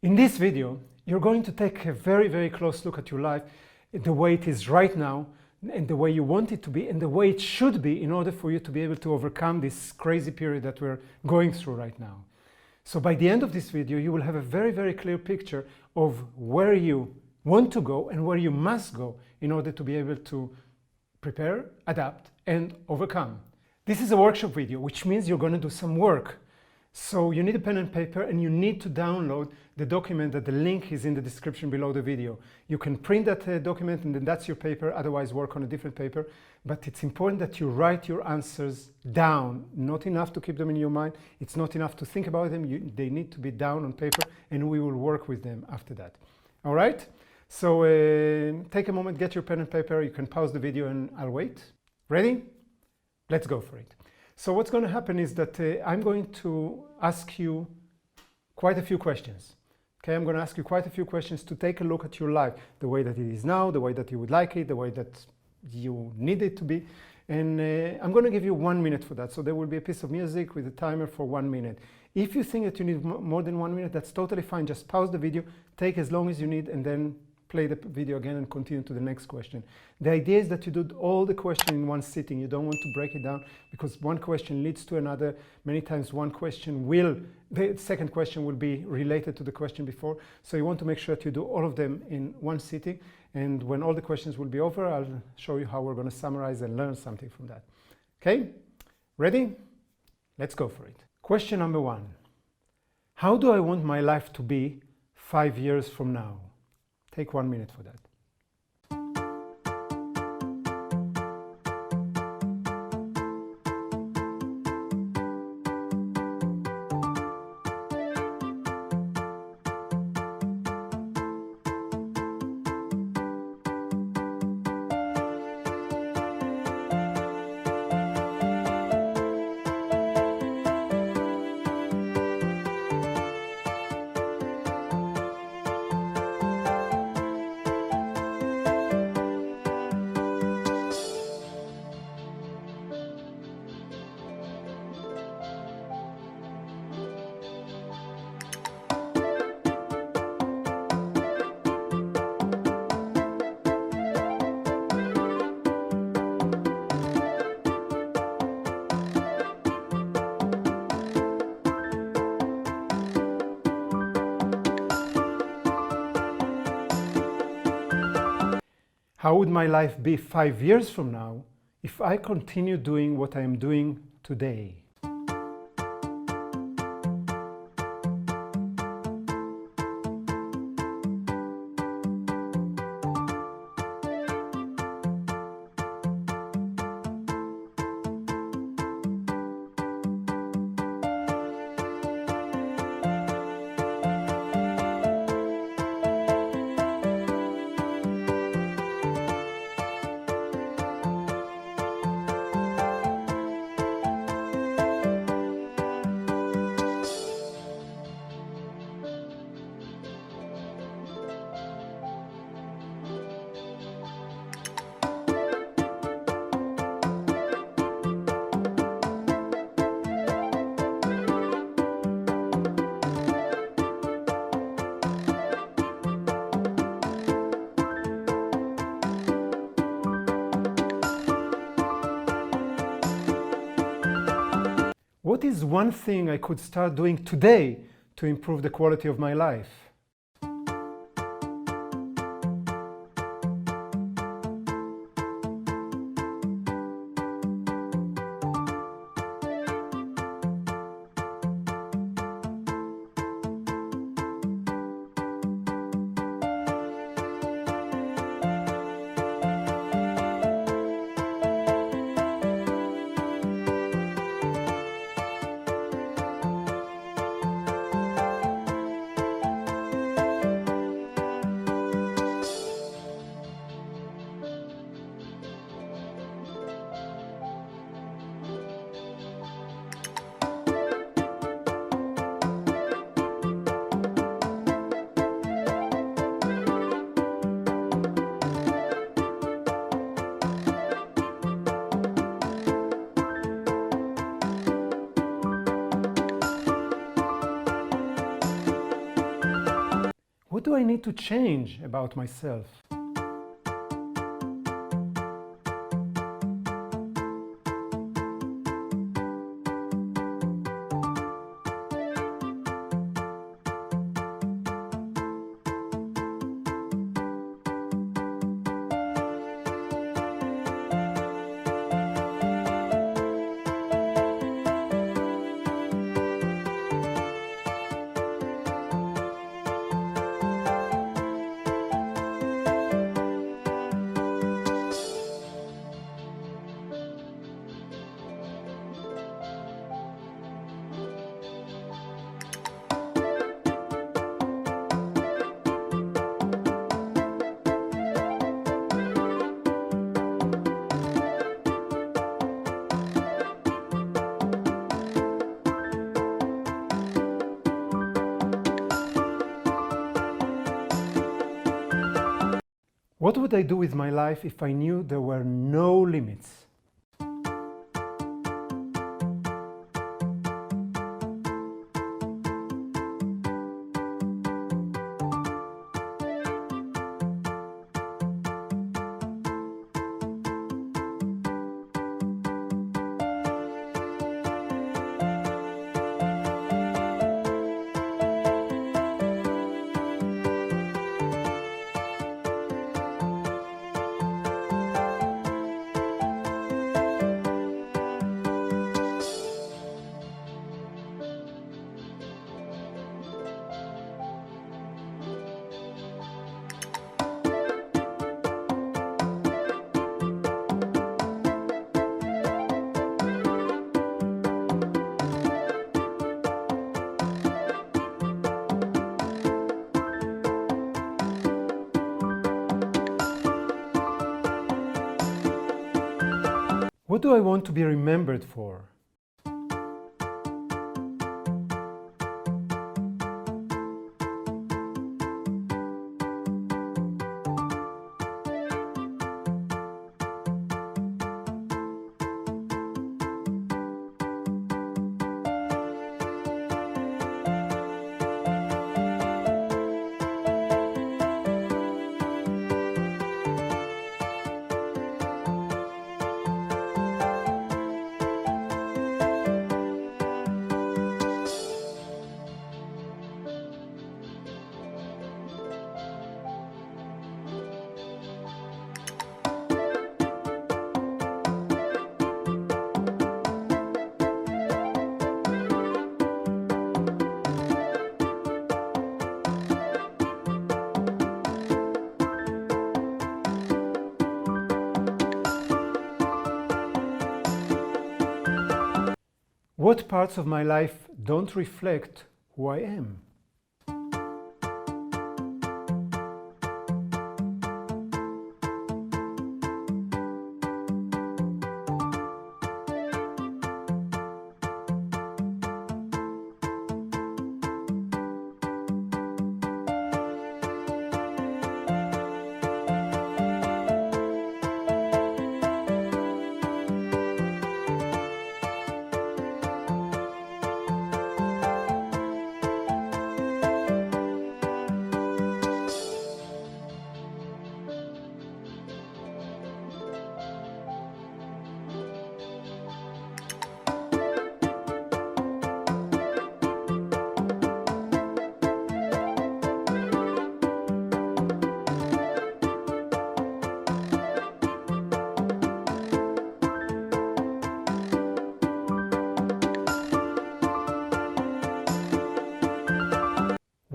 In this video, you're going to take a very, very close look at your life, the way it is right now, and the way you want it to be, and the way it should be in order for you to be able to overcome this crazy period that we're going through right now. So by the end of this video, you will have a very, very clear picture of where you want to go and where you must go in order to be able to prepare, adapt, and overcome. This is a workshop video, which means you're going to do some work. So you need a pen and paper, and you need to download the document that the link is in the description below the video. You can print that document and then that's your paper, otherwise work on a different paper. But it's important that you write your answers down. Not enough to keep them in your mind. It's not enough to think about them. They need to be down on paper, and we will work with them after that. All right? So take a moment, get your pen and paper. You can pause the video and I'll wait. Ready? Let's go for it. So what's going to happen is that I'm going to ask you quite a few questions. Okay, I'm going to ask you quite a few questions to take a look at your life, the way that it is now, the way that you would like it, the way that you need it to be. And I'm going to give you 1 minute for that. So there will be a piece of music with a timer for 1 minute. If you think that you need more than 1 minute, that's totally fine. Just pause the video, take as long as you need, and then play the video again and continue to the next question. The idea is that you do all the question in one sitting. You don't want to break it down, because one question leads to another. Many times the second question will be related to the question before. So you want to make sure that you do all of them in one sitting. And when all the questions will be over, I'll show you how we're going to summarize and learn something from that. Okay? Ready? Let's go for it. Question number 1. How do I want my life to be 5 years from now? Take 1 minute for that. How would my life be 5 years from now if I continue doing what I am doing today? What is one thing I could start doing today to improve the quality of my life? What do I need to change about myself? What would I do with my life if I knew there were no limits? What do I want to be remembered for? What parts of my life don't reflect who I am?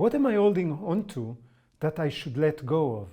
What am I holding on to that I should let go of?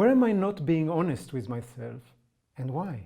Where am I not being honest with myself, and why?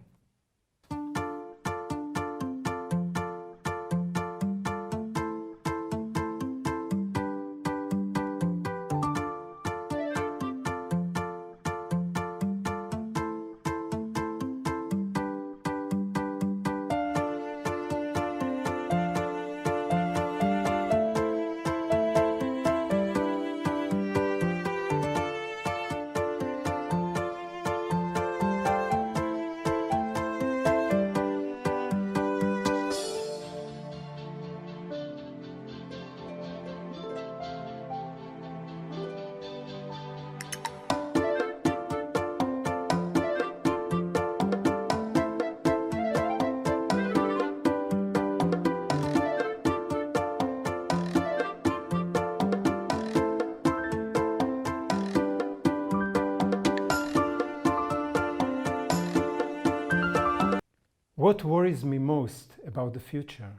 What worries me most about the future?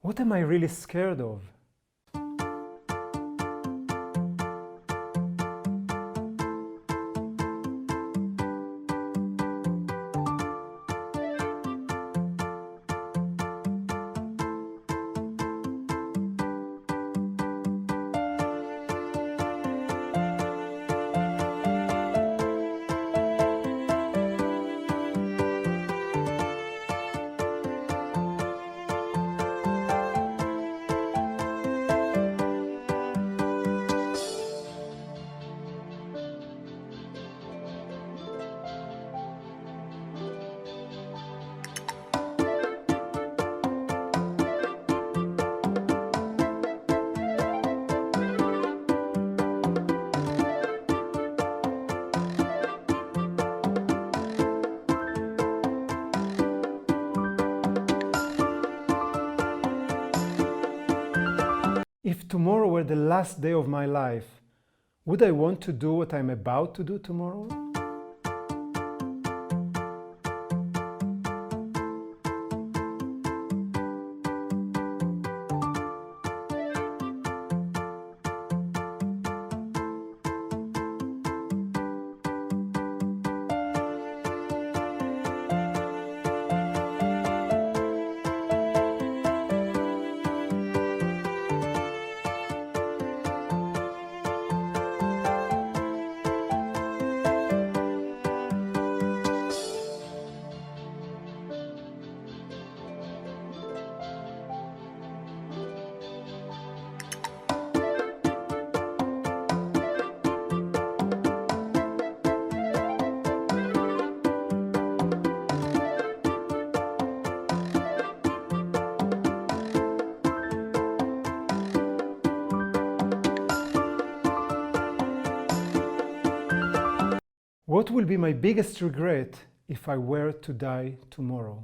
What am I really scared of? If tomorrow were the last day of my life, would I want to do what I'm about to do tomorrow? What will be my biggest regret if I were to die tomorrow?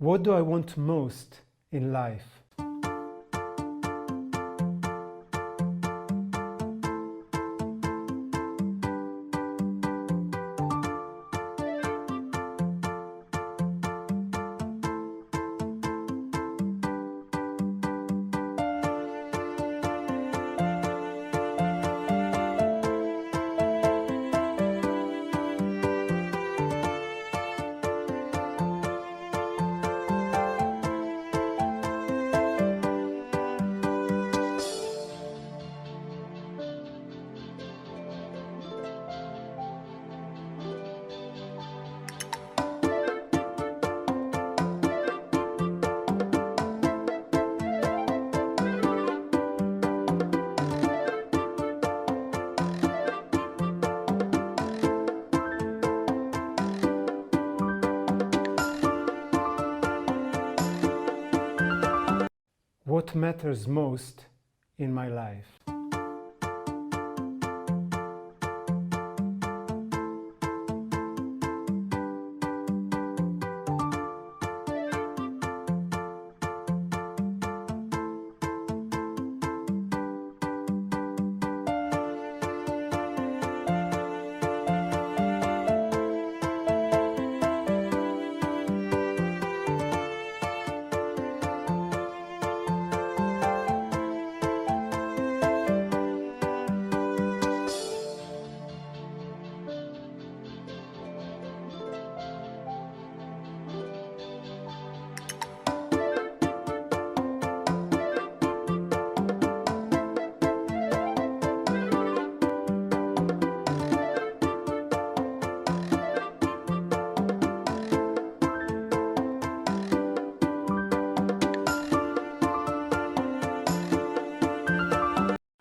What do I want most in life? What matters most in my life?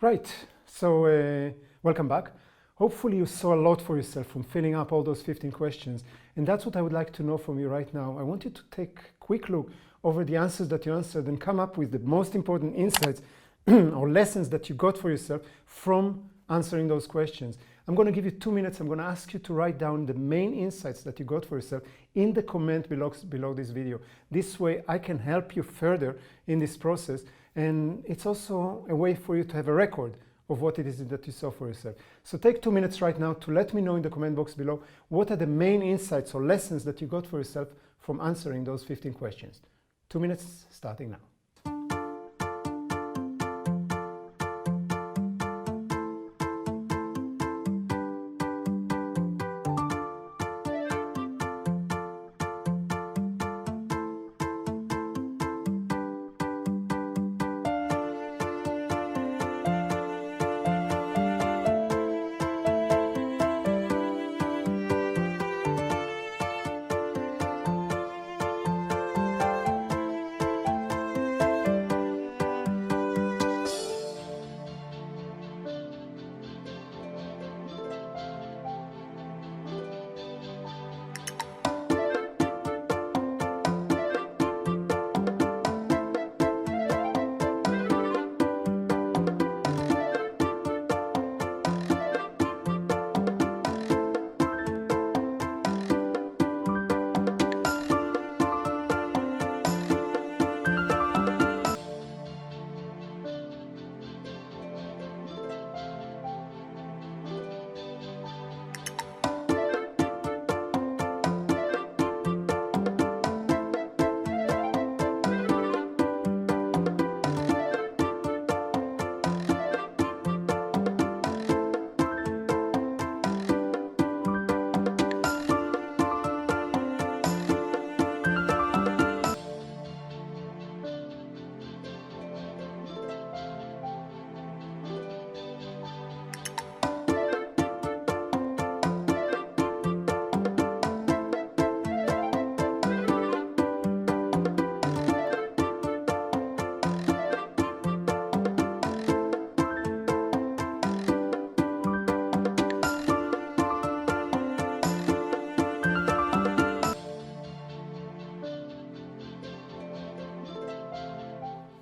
Right, so welcome back. Hopefully you saw a lot for yourself from filling up all those 15 questions. And that's what I would like to know from you right now. I want you to take a quick look over the answers that you answered and come up with the most important insights or lessons that you got for yourself from answering those questions. I'm going to give you 2 minutes. I'm going to ask you to write down the main insights that you got for yourself in the comment below this video. This way I can help you further in this process. And it's also a way for you to have a record of what it is that you saw for yourself. So take 2 minutes right now to let me know in the comment box below what are the main insights or lessons that you got for yourself from answering those 15 questions. 2 minutes starting now.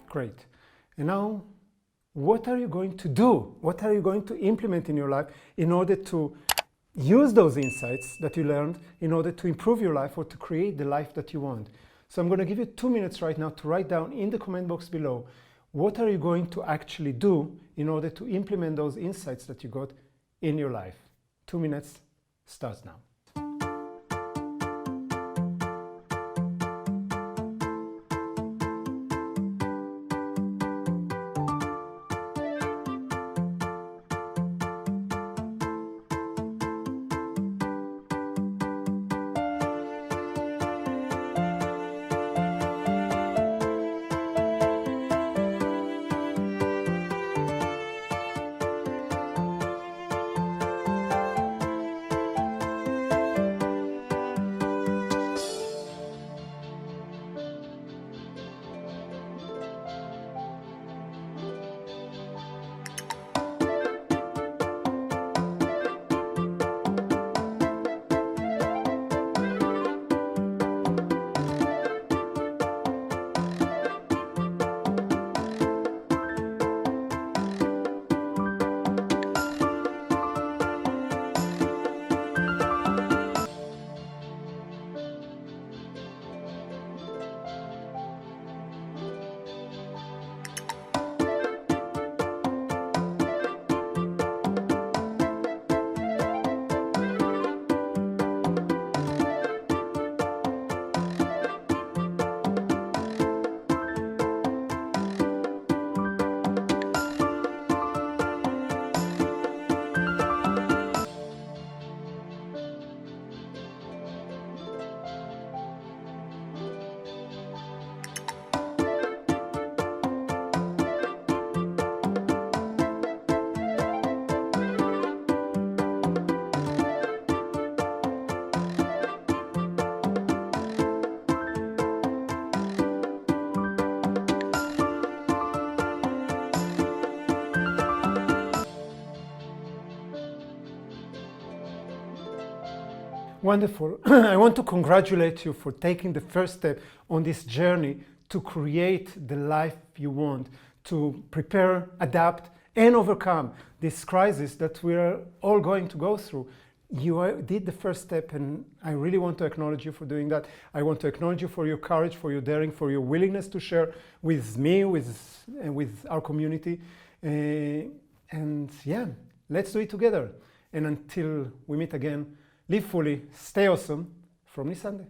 Great. And now, what are you going to do? What are you going to implement in your life in order to use those insights that you learned in order to improve your life or to create the life that you want? So I'm going to give you 2 minutes right now to write down in the comment box below, what are you going to actually do in order to implement those insights that you got in your life? 2 minutes starts now. Wonderful. I want to congratulate you for taking the first step on this journey to create the life you want, to prepare, adapt, and overcome this crisis that we are all going to go through. You did the first step, and I really want to acknowledge you for doing that. I want to acknowledge you for your courage, for your daring, for your willingness to share with me, with our community. And yeah, let's do it together. And until we meet again, live fully, stay awesome from this Sunday.